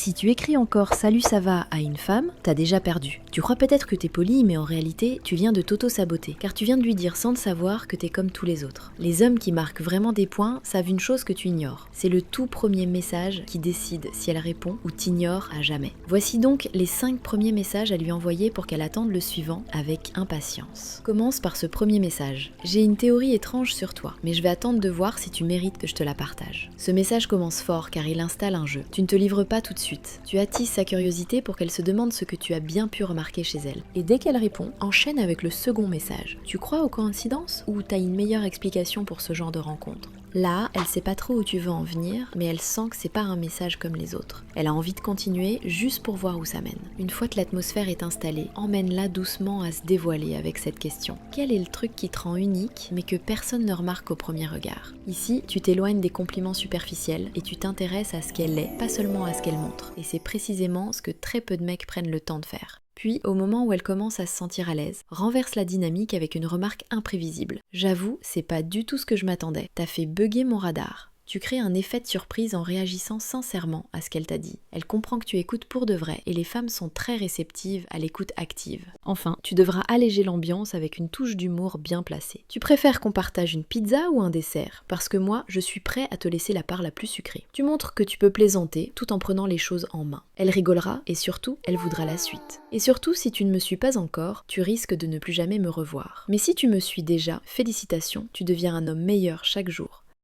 Si tu écris encore «Salut, ça va» à une femme, t'as déjà perdu. Tu crois peut-être que t'es poli, mais en réalité, tu viens de t'auto-saboter, car tu viens de lui dire sans le savoir que t'es comme tous les autres. Les hommes qui marquent vraiment des points savent une chose que tu ignores. C'est le tout premier message qui décide si elle répond ou t'ignore à jamais. Voici donc les 5 premiers messages à lui envoyer pour qu'elle attende le suivant avec impatience. Commence par ce premier message. J'ai une théorie étrange sur toi, mais je vais attendre de voir si tu mérites que je te la partage. Ce message commence fort car il installe un jeu. Tu ne te livres pas tout de suite. Tu attises sa curiosité pour qu'elle se demande ce que tu as bien pu remarquer chez elle. Et dès qu'elle répond, enchaîne avec le second message. Tu crois aux coïncidences ou t'as une meilleure explication pour ce genre de rencontre ? Là, elle sait pas trop où tu veux en venir, mais elle sent que c'est pas un message comme les autres. Elle a envie de continuer juste pour voir où ça mène. Une fois que l'atmosphère est installée, emmène-la doucement à se dévoiler avec cette question. Quel est le truc qui te rend unique, mais que personne ne remarque au premier regard ? Ici, tu t'éloignes des compliments superficiels et tu t'intéresses à ce qu'elle est, pas seulement à ce qu'elle montre. Et c'est précisément ce que très peu de mecs prennent le temps de faire. Puis, au moment où elle commence à se sentir à l'aise, renverse la dynamique avec une remarque imprévisible. J'avoue, c'est pas du tout ce que je m'attendais. T'as fait bugger mon radar. Tu crées un effet de surprise en réagissant sincèrement à ce qu'elle t'a dit. Elle comprend que tu écoutes pour de vrai et les femmes sont très réceptives à l'écoute active. Enfin, tu devras alléger l'ambiance avec une touche d'humour bien placée. Tu préfères qu'on partage une pizza ou un dessert ? Parce que moi, je suis prêt à te laisser la part la plus sucrée. Tu montres que tu peux plaisanter tout en prenant les choses en main. Elle rigolera et surtout, elle voudra la suite. Et surtout, si tu ne me suis pas encore, tu risques de ne plus jamais me revoir. Mais si tu me suis déjà, félicitations, tu deviens un homme meilleur chaque jour.